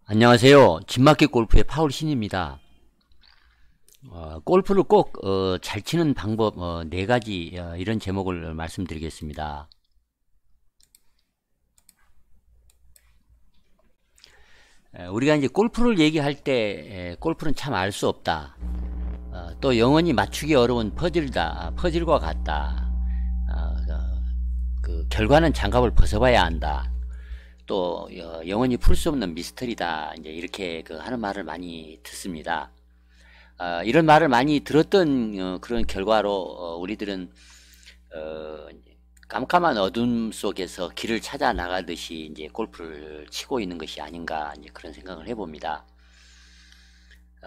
안녕하세요. 진맞게 골프의 파울신입니다. 골프를 꼭 잘 치는 방법 네 가지 이런 제목을 말씀드리겠습니다. 우리가 이제 골프를 얘기할 때 골프는 참 알 수 없다. 또 영원히 맞추기 어려운 퍼즐과 같다. 그 결과는 장갑을 벗어봐야 한다. 또 영원히 풀 수 없는 미스터리다. 이제 이렇게 하는 말을 많이 듣습니다. 이런 말을 많이 들었던 그런 결과로 우리들은 깜깜한 어둠 속에서 길을 찾아 나가듯이 이제 골프를 치고 있는 것이 아닌가 이제 그런 생각을 해봅니다.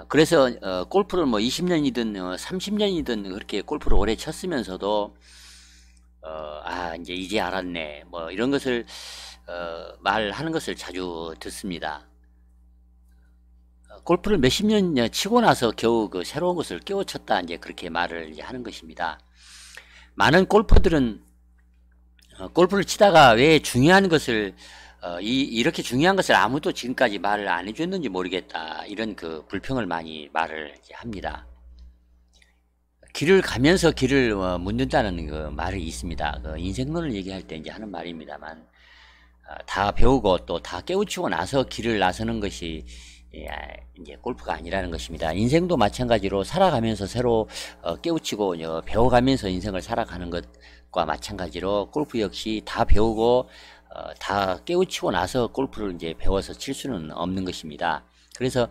그래서 골프를 뭐 20년이든 30년이든 그렇게 골프를 오래 쳤으면서도 이제 알았네 뭐 이런 것을 말하는 것을 자주 듣습니다. 골프를 몇십 년 치고 나서 겨우 그 새로운 것을 깨우쳤다 이제 그렇게 말을 이제 하는 것입니다. 많은 골퍼들은 골프를 치다가 왜 중요한 것을 이렇게 중요한 것을 아무도 지금까지 말을 안 해줬는지 모르겠다 이런 그 불평을 많이 말을 이제 합니다. 길을 가면서 길을 묻는다는 그 말이 있습니다. 그 인생론을 얘기할 때 이제 하는 말입니다만 다 배우고 또 다 깨우치고 나서 길을 나서는 것이 이제 골프가 아니라는 것입니다. 인생도 마찬가지로 살아가면서 새로 깨우치고 배워가면서 인생을 살아가는 것과 마찬가지로 골프 역시 다 배우고 다 깨우치고 나서 골프를 이제 배워서 칠 수는 없는 것입니다. 그래서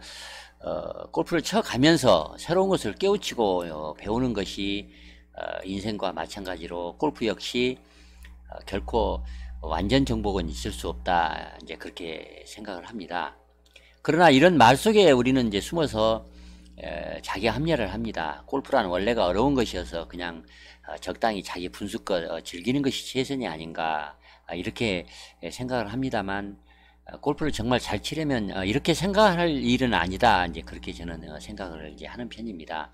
골프를 쳐가면서 새로운 것을 깨우치고 배우는 것이 인생과 마찬가지로 골프 역시 결코 완전 정복은 있을 수 없다 이제 그렇게 생각을 합니다. 그러나 이런 말 속에 우리는 이제 숨어서 자기 합리화를 합니다. 골프라는 원래가 어려운 것이어서 그냥 적당히 자기 분수껏 즐기는 것이 최선이 아닌가 이렇게 생각을 합니다만 골프를 정말 잘 치려면 이렇게 생각할 일은 아니다 이제 그렇게 저는 생각을 이제 하는 편입니다.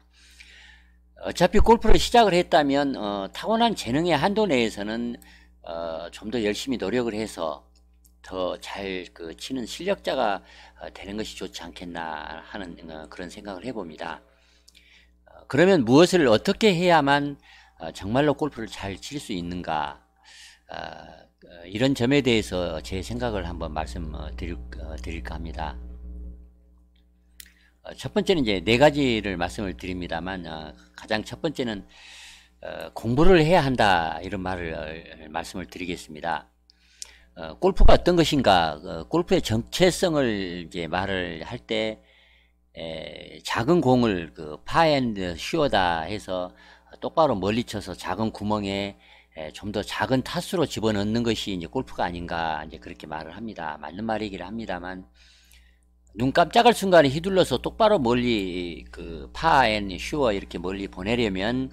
어차피 골프를 시작을 했다면 타고난 재능의 한도 내에서는 좀 더 열심히 노력을 해서 더 잘 치는 실력자가 되는 것이 좋지 않겠나 하는 그런 생각을 해봅니다. 그러면 무엇을 어떻게 해야만 정말로 골프를 잘 칠 수 있는가 이런 점에 대해서 제 생각을 한번 말씀드릴까 합니다. 첫 번째는 이제 네 가지를 말씀을 드립니다만 가장 첫 번째는 공부를 해야 한다 이런 말씀을 드리겠습니다. 골프가 어떤 것인가 골프의 정체성을 이제 말을 할 때 작은 공을 파앤드 슈어다 해서 똑바로 멀리 쳐서 작은 구멍에 좀 더 작은 타수로 집어넣는 것이 이제 골프가 아닌가 이제 그렇게 말을 합니다. 맞는 말이기를 합니다만 눈 깜짝할 순간에 휘둘러서 똑바로 멀리 파앤 슈어 이렇게 멀리 보내려면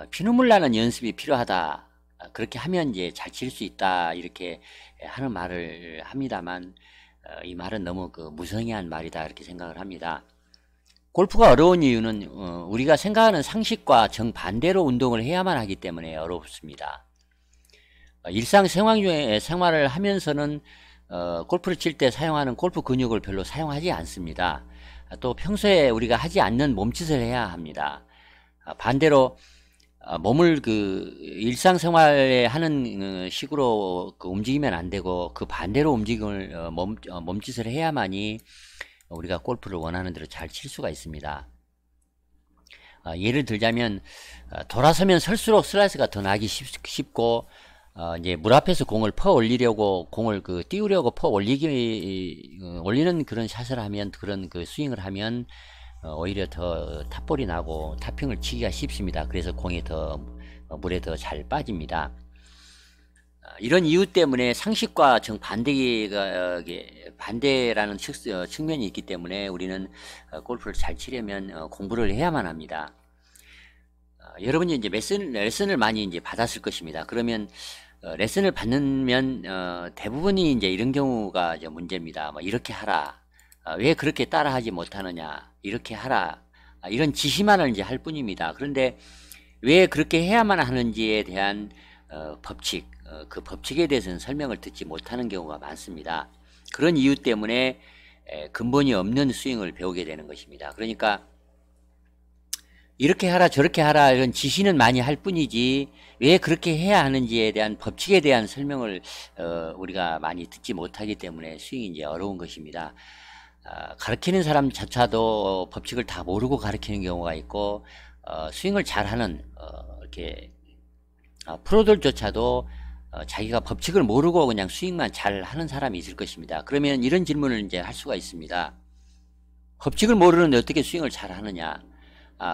피눈물 나는 연습이 필요하다. 그렇게 하면 이제 잘 칠 수 있다 이렇게 하는 말을 합니다만 이 말은 너무 무성의한 말이다 이렇게 생각을 합니다. 골프가 어려운 이유는 우리가 생각하는 상식과 정반대로 운동을 해야만 하기 때문에 어렵습니다. 생활을 하면서는 골프를 칠 때 사용하는 골프 근육을 별로 사용하지 않습니다. 또 평소에 우리가 하지 않는 몸짓을 해야 합니다. 반대로 몸을 일상생활에 하는 식으로 움직이면 안 되고 그 반대로 움직임을 몸짓을 해야만이 우리가 골프를 원하는 대로 잘 칠 수가 있습니다. 예를 들자면 돌아서면 설수록 슬라이스가 더 나기 쉽고 이제 물 앞에서 공을 올리려고 공을 띄우려고 올리는 그런 샷을 하면 그런 스윙을 하면 오히려 더 탑볼이 나고 탑핑을 치기가 쉽습니다. 그래서 공이 물에 더 잘 빠집니다. 이런 이유 때문에 상식과 반대라는 측면이 있기 때문에 우리는 골프를 잘 치려면 공부를 해야만 합니다. 여러분이 이제 레슨을 많이 이제 받았을 것입니다. 그러면 레슨을 받으면 대부분이 이제 이런 경우가 이제 문제입니다. 뭐 이렇게 하라. 왜 그렇게 따라하지 못하느냐. 이렇게 하라. 이런 지시만을 이제 할 뿐입니다. 그런데 왜 그렇게 해야만 하는지에 대한 법칙, 그 법칙에 대해서는 설명을 듣지 못하는 경우가 많습니다. 그런 이유 때문에 근본이 없는 스윙을 배우게 되는 것입니다. 그러니까 이렇게 하라 저렇게 하라 이런 지시는 많이 할 뿐이지 왜 그렇게 해야 하는지에 대한 법칙에 대한 설명을 우리가 많이 듣지 못하기 때문에 스윙이 이제 어려운 것입니다. 가르치는 사람조차도 법칙을 다 모르고 가르치는 경우가 있고 스윙을 잘하는 이렇게 프로들조차도 자기가 법칙을 모르고 그냥 스윙만 잘 하는 사람이 있을 것입니다. 그러면 이런 질문을 이제 할 수가 있습니다. 법칙을 모르는데 어떻게 스윙을 잘 하느냐?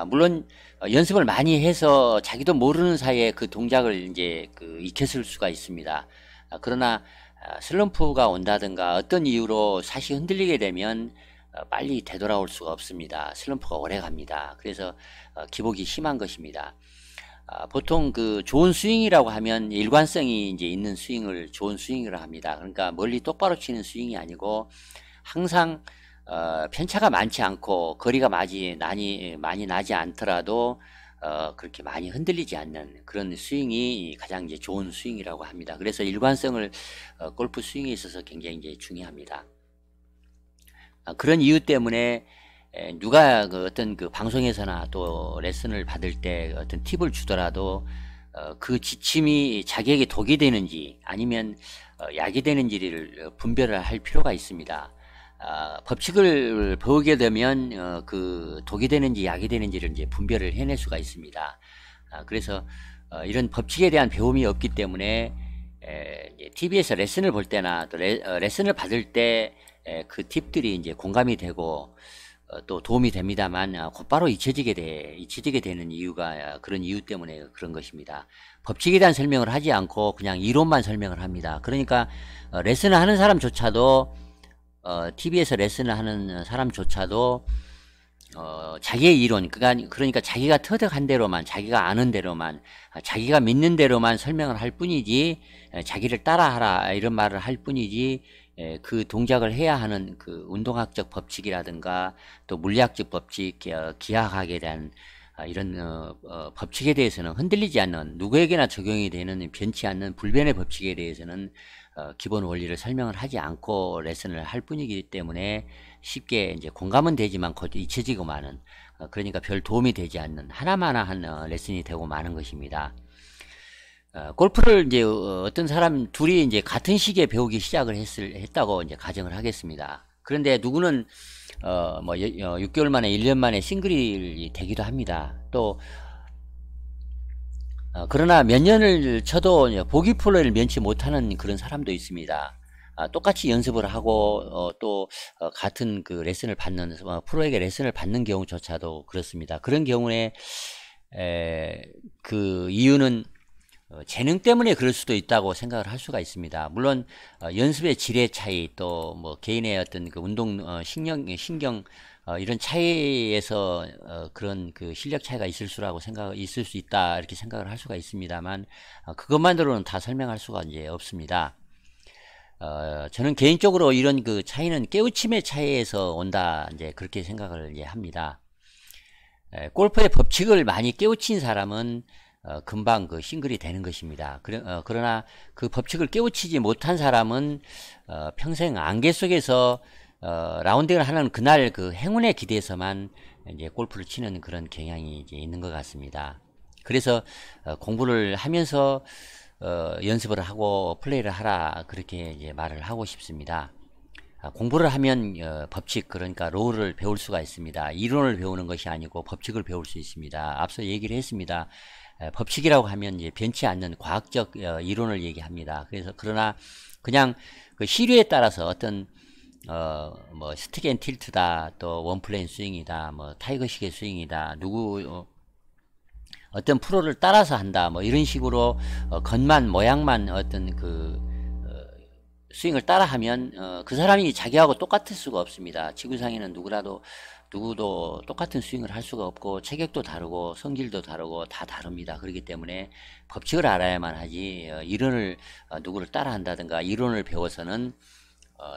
물론 연습을 많이 해서 자기도 모르는 사이에 그 동작을 이제 익혔을 수가 있습니다. 그러나 슬럼프가 온다든가 어떤 이유로 샷이 흔들리게 되면 빨리 되돌아올 수가 없습니다. 슬럼프가 오래 갑니다. 그래서 기복이 심한 것입니다. 보통 그 좋은 스윙이라고 하면 일관성이 이제 있는 스윙을 좋은 스윙이라고 합니다. 그러니까 멀리 똑바로 치는 스윙이 아니고 항상 편차가 많지 않고 거리가 많이 나지 않더라도 그렇게 많이 흔들리지 않는 그런 스윙이 가장 이제 좋은 스윙이라고 합니다. 그래서 일관성을 골프 스윙에 있어서 굉장히 이제 중요합니다. 그런 이유 때문에 누가 어떤 그 방송에서나 또 레슨을 받을 때 어떤 팁을 주더라도 그 지침이 자기에게 독이 되는지 아니면 약이 되는지를 분별을 할 필요가 있습니다. 법칙을 배우게 되면 그 독이 되는지 약이 되는지를 이제 분별을 해낼 수가 있습니다. 그래서 이런 법칙에 대한 배움이 없기 때문에 TV에서 레슨을 볼 때나 또 레슨을 받을 때 그 팁들이 이제 공감이 되고 또 도움이 됩니다만 곧바로 잊혀지게 되는 이유가 그런 이유 때문에 그런 것입니다. 법칙에 대한 설명을 하지 않고 그냥 이론만 설명을 합니다. 그러니까 레슨을 하는 사람조차도 TV에서 레슨을 하는 사람조차도 자기의 이론 그러니까 자기가 터득한 대로만 자기가 아는 대로만 자기가 믿는 대로만 설명을 할 뿐이지 자기를 따라하라 이런 말을 할 뿐이지 그 동작을 해야 하는 그 운동학적 법칙이라든가 또 물리학적 법칙, 기하학에 대한 이런 법칙에 대해서는 흔들리지 않는 누구에게나 적용이 되는 변치 않는 불변의 법칙에 대해서는 기본 원리를 설명을 하지 않고 레슨을 할 뿐이기 때문에 쉽게 이제 공감은 되지만 곧 잊혀지고 마는 그러니까 별 도움이 되지 않는 하나마나한 레슨이 되고 마는 것입니다. 골프를 이제 어떤 사람 둘이 이제 같은 시기에 배우기 시작을 했다고 이제 가정을 하겠습니다. 그런데 누구는 뭐 6개월 만에 1년 만에 싱글이 되기도 합니다. 또 그러나 몇 년을 쳐도 보기 플레이를 면치 못하는 그런 사람도 있습니다. 똑같이 연습을 하고 또 같은 그 레슨을 받는 프로에게 레슨을 받는 경우조차도 그렇습니다. 그런 경우에 그 이유는 재능 때문에 그럴 수도 있다고 생각을 할 수가 있습니다. 물론 연습의 질의 차이 또 뭐 개인의 어떤 그 운동 신경 이런 차이에서 그런 그 실력 차이가 있을 수 있다 이렇게 생각을 할 수가 있습니다만 그것만으로는 다 설명할 수가 이제 없습니다. 저는 개인적으로 이런 그 차이는 깨우침의 차이에서 온다 이제 그렇게 생각을 이제 합니다. 골프의 법칙을 많이 깨우친 사람은 금방 그 싱글이 되는 것입니다. 그러나 그 법칙을 깨우치지 못한 사람은 평생 안개 속에서 라운딩을 하는 그날 그 행운에 기대서만 이제 골프를 치는 그런 경향이 이제 있는 것 같습니다. 그래서 공부를 하면서 연습을 하고 플레이를 하라 그렇게 이제 말을 하고 싶습니다. 공부를 하면 법칙 그러니까 롤을 배울 수가 있습니다. 이론을 배우는 것이 아니고 법칙을 배울 수 있습니다. 앞서 얘기를 했습니다. 법칙이라고 하면 이제 변치 않는 과학적 이론을 얘기합니다. 그러나 그냥 그 시류에 따라서 어떤 뭐 스틱 앤 틸트다 또 원플레인 스윙이다 뭐 타이거식의 스윙이다 어떤 프로를 따라서 한다 뭐 이런 식으로 겉만 모양만 어떤 그 스윙을 따라하면 그 사람이 자기하고 똑같을 수가 없습니다. 지구상에는 누구도 똑같은 스윙을 할 수가 없고 체격도 다르고 성질도 다르고 다 다릅니다. 그렇기 때문에 법칙을 알아야만 하지 이론을 누구를 따라 한다든가 이론을 배워서는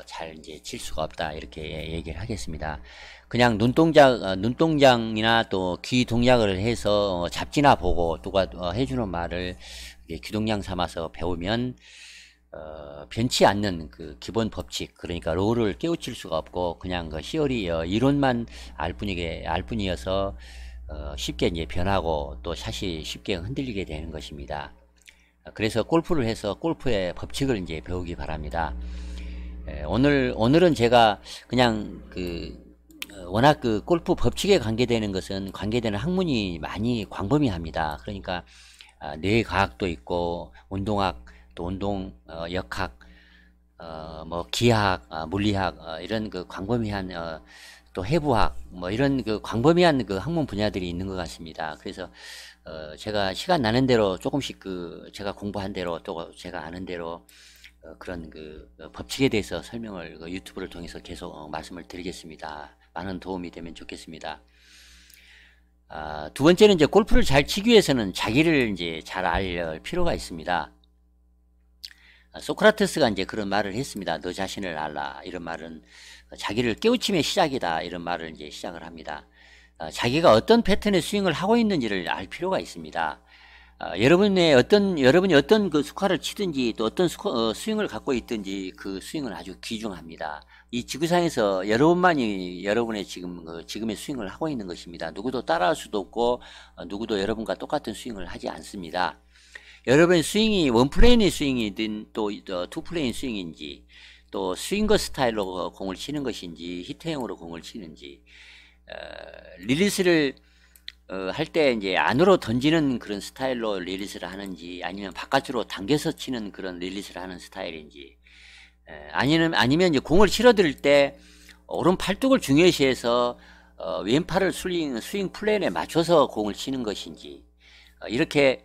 잘 이제 칠 수가 없다 이렇게 얘기를 하겠습니다. 그냥 눈동장이나 또 귀 동작을 해서 잡지나 보고 누가 해주는 말을 귀동냥 삼아서 배우면 변치 않는 그 기본 법칙, 그러니까 롤을 깨우칠 수가 없고 그냥 그 시어리 이론만 알 뿐이어서 쉽게 이제 변하고 또 샷이 쉽게 흔들리게 되는 것입니다. 그래서 골프를 해서 골프의 법칙을 이제 배우기 바랍니다. 오늘은 제가 그냥 워낙 그 골프 법칙에 관계되는 학문이 많이 광범위합니다. 그러니까 뇌과학도 있고 운동학, 또 역학, 뭐 기하학, 물리학, 이런 그 광범위한 또 해부학, 뭐 이런 그 광범위한 그 학문 분야들이 있는 것 같습니다. 그래서 제가 시간 나는 대로 조금씩 제가 공부한 대로 또 제가 아는 대로 그런 법칙에 대해서 설명을 유튜브를 통해서 계속 말씀을 드리겠습니다. 많은 도움이 되면 좋겠습니다. 두 번째는 이제 골프를 잘 치기 위해서는 자기를 이제 잘 알 필요가 있습니다. 소크라테스가 이제 그런 말을 했습니다. 너 자신을 알라. 이런 말은 자기를 깨우침의 시작이다. 이런 말을 이제 시작을 합니다. 자기가 어떤 패턴의 스윙을 하고 있는지를 알 필요가 있습니다. 여러분이 어떤 그 스코어를 치든지 또 어떤 스윙을 갖고 있든지 그 스윙은 아주 귀중합니다. 이 지구상에서 여러분만이 여러분의 지금의 스윙을 하고 있는 것입니다. 누구도 따라할 수도 없고 누구도 여러분과 똑같은 스윙을 하지 않습니다. 여러분의 스윙이 원플레인의 스윙이든 또 투플레인 스윙인지 또 스윙거 스타일로 공을 치는 것인지 히트형으로 공을 치는지 릴리스를 할 때 이제 안으로 던지는 그런 스타일로 릴리스를 하는지 아니면 바깥으로 당겨서 치는 그런 릴리스를 하는 스타일인지 아니면 이제 공을 치러들 때 오른 팔뚝을 중요시해서 왼팔을 스윙 플랜에 맞춰서 공을 치는 것인지 이렇게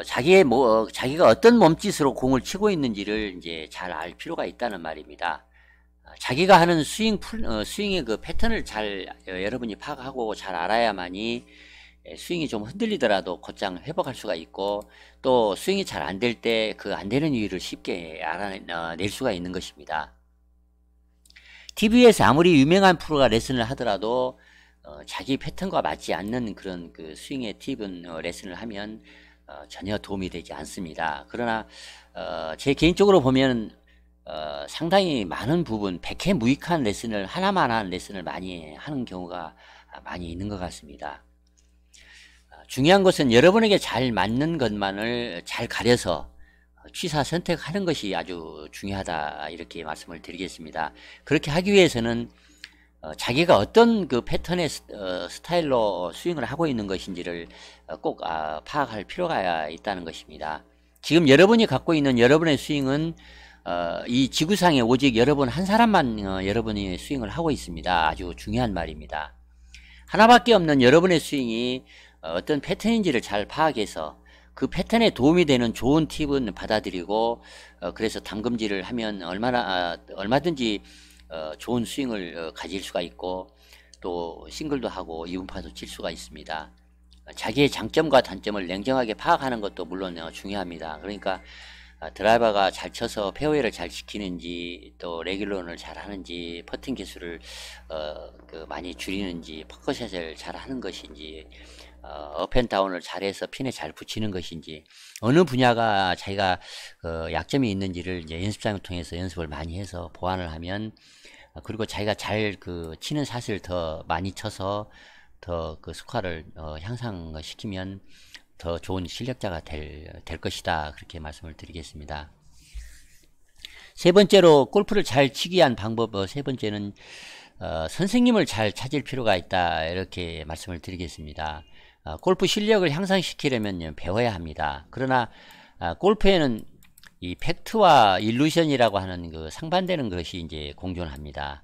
자기가 어떤 몸짓으로 공을 치고 있는지를 이제 잘 알 필요가 있다는 말입니다. 자기가 하는 스윙의 그 패턴을 잘 여러분이 파악하고 잘 알아야만이 스윙이 좀 흔들리더라도 곧장 회복할 수가 있고 또 스윙이 잘 안 될 때 그 안 되는 이유를 쉽게 알아낼 수가 있는 것입니다. TV에서 아무리 유명한 프로가 레슨을 하더라도 자기 패턴과 맞지 않는 그런 그 스윙의 팁은 레슨을 하면 전혀 도움이 되지 않습니다. 그러나 제 개인적으로 보면 상당히 많은 부분 백해무익한 레슨을 하나만 한 레슨을 많이 하는 경우가 많이 있는 것 같습니다. 중요한 것은 여러분에게 잘 맞는 것만을 잘 가려서 취사 선택하는 것이 아주 중요하다 이렇게 말씀을 드리겠습니다. 그렇게 하기 위해서는 자기가 어떤 그 패턴의 스타일로 스윙을 하고 있는 것인지를 꼭 파악할 필요가 있다는 것입니다. 지금 여러분이 갖고 있는 여러분의 스윙은 이 지구상에 오직 여러분 한 사람만 여러분이 스윙을 하고 있습니다. 아주 중요한 말입니다. 하나밖에 없는 여러분의 스윙이 어떤 패턴인지를 잘 파악해서 그 패턴에 도움이 되는 좋은 팁은 받아들이고 그래서 담금질을 하면 얼마든지 좋은 스윙을 가질 수가 있고 또 싱글도 하고 이분파도 칠 수가 있습니다. 자기의 장점과 단점을 냉정하게 파악하는 것도 물론 중요합니다. 그러니까 드라이버가 잘 쳐서 페어웨이를 잘 지키는지 또 레귤런을 잘 하는지 퍼팅 개수를 많이 줄이는지 퍼커샷을 잘 하는 것인지 업앤다운을 잘해서 핀에 잘 붙이는 것인지 어느 분야가 자기가 약점이 있는지를 이제 연습장을 통해서 연습을 많이 해서 보완을 하면 그리고 자기가 잘 치는 샷을 더 많이 쳐서 더 그 스코어를 향상시키면 더 좋은 실력자가 될 것이다 그렇게 말씀을 드리겠습니다. 세 번째로 골프를 잘 치기 위한 방법 세 번째는 선생님을 잘 찾을 필요가 있다 이렇게 말씀을 드리겠습니다. 골프 실력을 향상시키려면 배워야 합니다. 그러나 골프에는 이 팩트와 일루션이라고 하는 그 상반되는 것이 이제 공존합니다.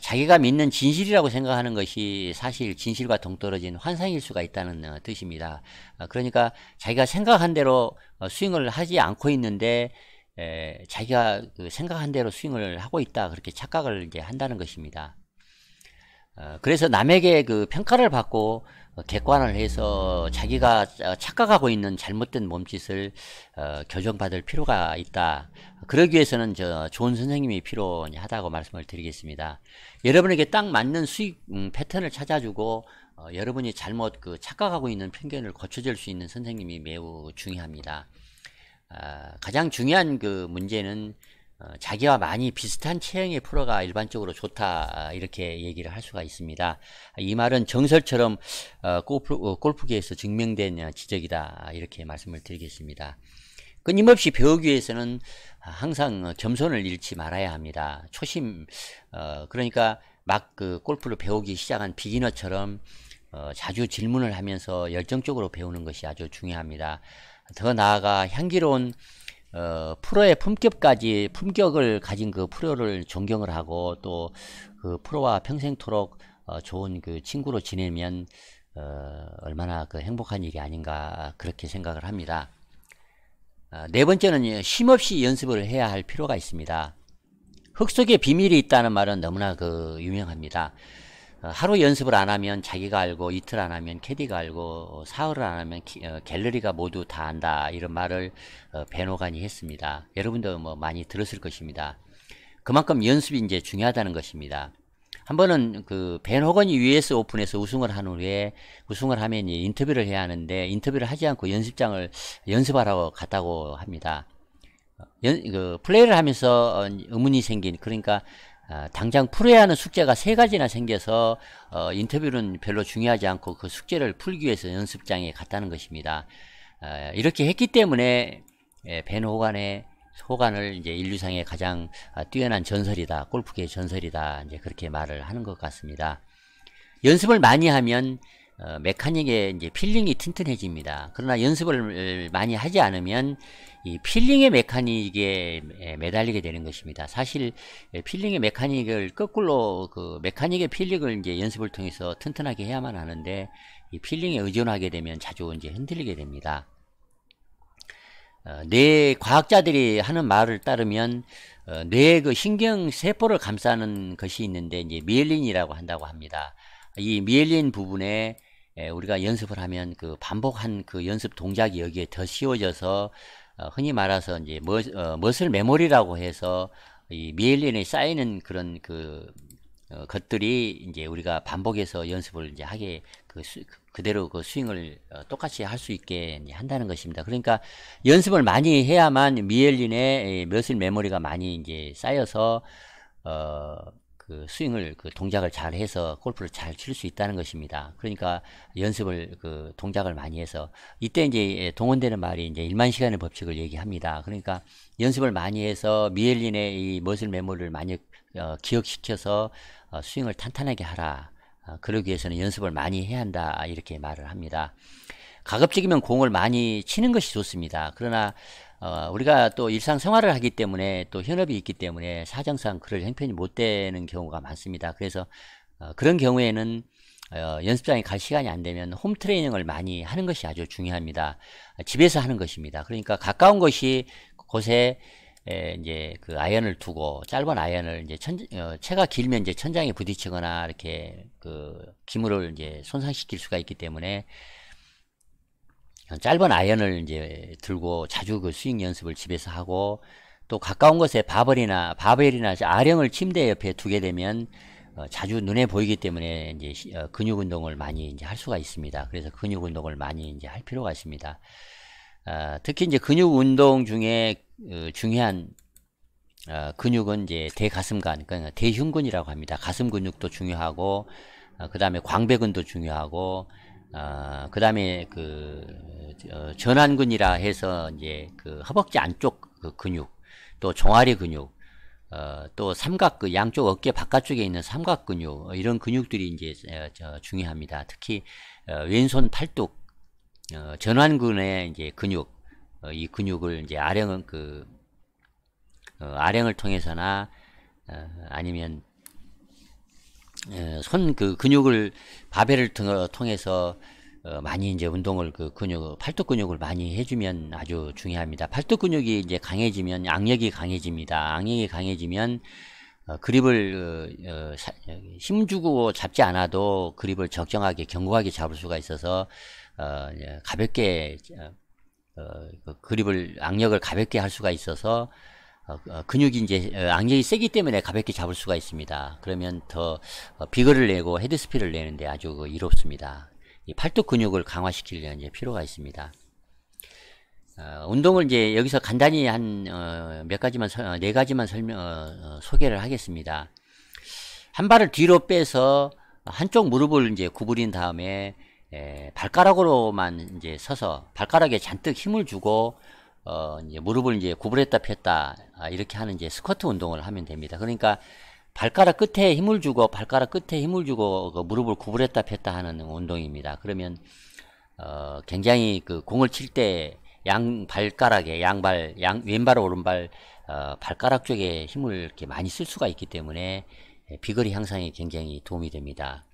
자기가 믿는 진실이라고 생각하는 것이 사실 진실과 동떨어진 환상일 수가 있다는 뜻입니다. 그러니까 자기가 생각한 대로 스윙을 하지 않고 있는데 자기가 생각한 대로 스윙을 하고 있다 그렇게 착각을 이제 한다는 것입니다. 그래서 남에게 평가를 받고 객관을 해서 자기가 착각하고 있는 잘못된 몸짓을 교정받을 필요가 있다. 그러기 위해서는 좋은 선생님이 필요하다고 말씀을 드리겠습니다. 여러분에게 딱 맞는 수익 패턴을 찾아주고 여러분이 잘못 착각하고 있는 편견을 고쳐줄 수 있는 선생님이 매우 중요합니다. 가장 중요한 그 문제는 자기와 많이 비슷한 체형의 프로가 일반적으로 좋다, 이렇게 얘기를 할 수가 있습니다. 이 말은 정설처럼 골프계에서 증명된 지적이다, 이렇게 말씀을 드리겠습니다. 끊임없이 배우기 위해서는 항상 겸손을 잃지 말아야 합니다. 초심, 그러니까 막 그 골프를 배우기 시작한 비기너처럼 자주 질문을 하면서 열정적으로 배우는 것이 아주 중요합니다. 더 나아가 향기로운 프로의 품격을 가진 그 프로를 존경을 하고, 또 그 프로와 평생토록 좋은 그 친구로 지내면 얼마나 그 행복한 일이 아닌가, 그렇게 생각을 합니다. 네 번째는 쉼없이 연습을 해야 할 필요가 있습니다. 흙 속에 비밀이 있다는 말은 너무나 그 유명합니다. 하루 연습을 안 하면 자기가 알고, 이틀 안 하면 캐디가 알고, 사흘을 안 하면 갤러리가 모두 다 안다, 이런 말을 벤 호간이 했습니다. 여러분도 뭐 많이 들었을 것입니다. 그만큼 연습이 이제 중요하다는 것입니다. 한 번은 그 벤 호건이 US 오픈에서 우승을 한 후에, 우승을 하면 인터뷰를 해야 하는데, 인터뷰를 하지 않고 연습장을 연습하라고 갔다고 합니다. 플레이를 하면서 의문이 생긴, 그러니까 당장 풀어야 하는 숙제가 3가지나 생겨서 인터뷰는 별로 중요하지 않고 그 숙제를 풀기 위해서 연습장에 갔다는 것입니다. 이렇게 했기 때문에 벤 호간을 이제 인류상의 가장 뛰어난 전설이다, 골프계의 전설이다, 이제 그렇게 말을 하는 것 같습니다. 연습을 많이 하면 메카닉의 이제 필링이 튼튼해집니다. 그러나 연습을 많이 하지 않으면 이 필링의 메카닉에 매달리게 되는 것입니다. 사실 필링의 메카닉을 거꾸로, 그 메카닉의 필링을 이제 연습을 통해서 튼튼하게 해야만 하는데, 이 필링에 의존하게 되면 자주 이제 흔들리게 됩니다. 뇌 과학자들이 하는 말을 따르면 뇌의 그 신경 세포를 감싸는 것이 있는데, 이제 미엘린이라고 한다고 합니다. 이 미엘린 부분에 우리가 연습을 하면 그 반복한 그 연습 동작이 여기에 더 씌워져서 흔히 말해서 이제 머슬 메모리라고 해서 이 미엘린에 쌓이는 그런 그 것들이 이제 우리가 반복해서 연습을 이제 하게 그대로 그 스윙을 똑같이 할 수 있게 한다는 것입니다. 그러니까 연습을 많이 해야만 미엘린의 머슬 메모리가 많이 이제 쌓여서 그 스윙을, 그 동작을 잘 해서 골프를 잘 칠 수 있다는 것입니다. 그러니까 연습을, 그 동작을 많이 해서, 이때 이제 동원되는 말이 이제 1만 시간의 법칙을 얘기합니다. 그러니까 연습을 많이 해서 미엘린의 이 머슬 메모리를 많이 기억시켜서 스윙을 탄탄하게 하라. 그러기 위해서는 연습을 많이 해야 한다, 이렇게 말을 합니다. 가급적이면 공을 많이 치는 것이 좋습니다. 그러나 우리가 또 일상생활을 하기 때문에, 또 현업이 있기 때문에 사정상 그럴 형편이 못 되는 경우가 많습니다. 그래서 그런 경우에는 연습장에 갈 시간이 안 되면 홈 트레이닝을 많이 하는 것이 아주 중요합니다. 집에서 하는 것입니다. 그러니까 가까운 곳에 이제 그 아이언을 두고, 짧은 아이언을 이제 채가 길면 이제 천장에 부딪히거나 이렇게 그 기물을 이제 손상시킬 수가 있기 때문에 짧은 아이언을 이제 들고 자주 그 스윙 연습을 집에서 하고, 또 가까운 곳에 바벨이나 아령을 침대 옆에 두게 되면 자주 눈에 보이기 때문에 이제 근육 운동을 많이 이제 할 수가 있습니다. 그래서 근육 운동을 많이 이제 할 필요가 있습니다. 특히 이제 근육 운동 중에 중요한 근육은 이제 대가슴근, 그러니까 대흉근이라고 합니다. 가슴 근육도 중요하고, 그 다음에 광배근도 중요하고, 그 다음에 전완근이라 해서 이제 그 허벅지 안쪽 그 근육, 또 종아리 근육, 또 삼각, 그 양쪽 어깨 바깥쪽에 있는 삼각 근육, 이런 근육들이 이제 중요합니다. 특히 왼손 팔뚝, 전완근의 이제 근육, 이 근육을 이제 아령을 통해서나 아니면 손 그 근육을 바벨을 통해서 많이 이제 운동을, 그 팔뚝 근육을 많이 해주면 아주 중요합니다. 팔뚝 근육이 이제 강해지면 악력이 강해집니다. 악력이 강해지면 그립을 힘주고 잡지 않아도 그립을 적정하게 견고하게 잡을 수가 있어서 가볍게 그립을, 악력을 가볍게 할 수가 있어서 근육이 이제 악력이 세기 때문에 가볍게 잡을 수가 있습니다. 그러면 더 비거를 내고 헤드스피드를 내는데 아주 이롭습니다. 이 팔뚝 근육을 강화시키려는 이제 필요가 있습니다. 운동을 이제 여기서 간단히 한 몇 가지만 네 가지만 소개를 하겠습니다. 한 발을 뒤로 빼서 한쪽 무릎을 이제 구부린 다음에 발가락으로만 이제 서서 발가락에 잔뜩 힘을 주고 이제 무릎을 이제 구부렸다 폈다 이렇게 하는 이제 스쿼트 운동을 하면 됩니다. 그러니까 발가락 끝에 힘을 주고 그 무릎을 구부렸다 폈다 하는 운동입니다. 그러면 굉장히 그 공을 칠 때 양 발가락에 왼발 오른발 발가락 쪽에 힘을 이렇게 많이 쓸 수가 있기 때문에 비거리 향상에 굉장히 도움이 됩니다.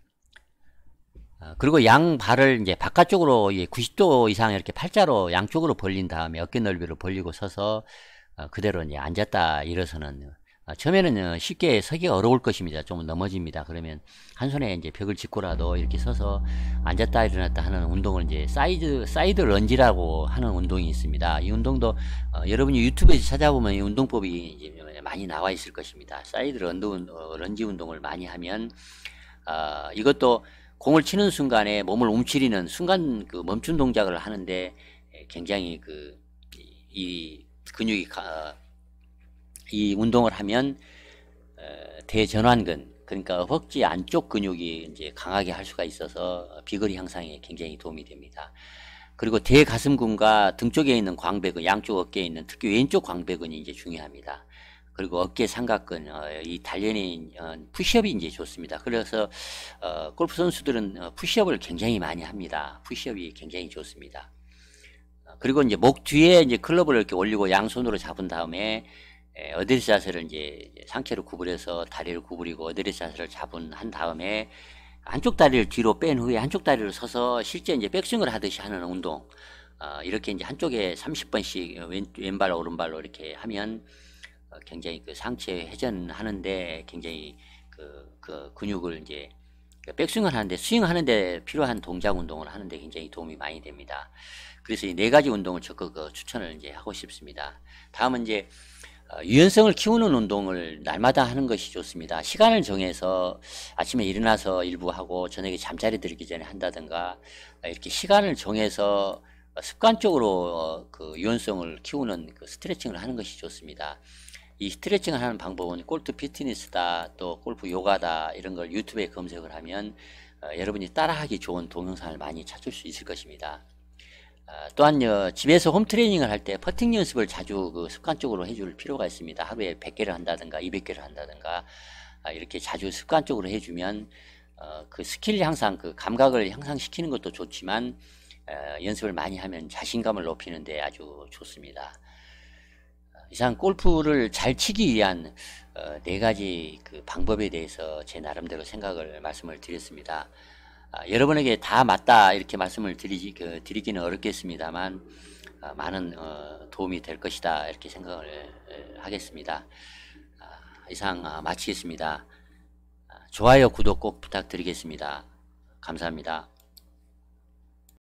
그리고 양 발을 이제 바깥쪽으로 90도 이상 이렇게 팔자로 양쪽으로 벌린 다음에 어깨 넓이로 벌리고 서서 그대로 이제 앉았다 일어서는 처음에는 쉽게 서기가 어려울 것입니다. 좀 넘어집니다. 그러면 한 손에 이제 벽을 짚고라도 이렇게 서서 앉았다 일어났다 하는 운동을 이제 사이드 런지라고 하는 운동이 있습니다. 이 운동도 여러분이 유튜브에서 찾아보면 이 운동법이 이제 많이 나와 있을 것입니다. 사이드 런지 운동을 많이 하면 이것도 공을 치는 순간에 몸을 움츠리는 순간 그 멈춘 동작을 하는데 굉장히 이 근육이 이 운동을 하면 대전완근, 그러니까 허벅지 안쪽 근육이 이제 강하게 할 수가 있어서 비거리 향상에 굉장히 도움이 됩니다. 그리고 대가슴근과 등 쪽에 있는 광배근, 양쪽 어깨에 있는 특히 왼쪽 광배근이 이제 중요합니다. 그리고 어깨 삼각근, 이 단련이 푸시업이 이제 좋습니다. 그래서 골프 선수들은 푸시업을 굉장히 많이 합니다. 푸시업이 굉장히 좋습니다. 그리고 이제 목 뒤에 이제 클럽을 이렇게 올리고 양손으로 잡은 다음에 어드레스 자세를 이제 상체를 구부려서 다리를 구부리고 어드레스 자세를 한 다음에 한쪽 다리를 뒤로 뺀 후에 한쪽 다리를 서서 실제 이제 백스윙을 하듯이 하는 운동. 이렇게 이제 한쪽에 30번씩 왼발 오른발로 이렇게 하면 굉장히 그 상체 회전하는데 굉장히 그 근육을 이제 백스윙을 하는데 스윙하는데 필요한 동작 운동을 하는데 굉장히 도움이 많이 됩니다. 그래서 이 네 가지 운동을 적극 추천을 이제 하고 싶습니다. 다음은 이제 유연성을 키우는 운동을 날마다 하는 것이 좋습니다. 시간을 정해서 아침에 일어나서 일부 하고 저녁에 잠자리 들기 전에 한다든가 이렇게 시간을 정해서 습관적으로 그 유연성을 키우는 그 스트레칭을 하는 것이 좋습니다. 이 스트레칭을 하는 방법은 골프 피트니스다, 또 골프 요가다 이런 걸 유튜브에 검색을 하면 여러분이 따라하기 좋은 동영상을 많이 찾을 수 있을 것입니다. 또한 집에서 홈트레이닝을 할 때 퍼팅 연습을 자주 습관적으로 해줄 필요가 있습니다. 하루에 100개를 한다든가 200개를 한다든가 이렇게 자주 습관적으로 해주면 그 스킬 향상, 그 감각을 향상시키는 것도 좋지만 연습을 많이 하면 자신감을 높이는 데 아주 좋습니다. 이상 골프를 잘 치기 위한 네 가지 그 방법에 대해서 제 나름대로 말씀을 드렸습니다. 여러분에게 다 맞다 이렇게 말씀을 드리기는 어렵겠습니다만 많은 도움이 될 것이다 이렇게 생각을 하겠습니다. 이상 마치겠습니다. 좋아요, 구독 꼭 부탁드리겠습니다. 감사합니다.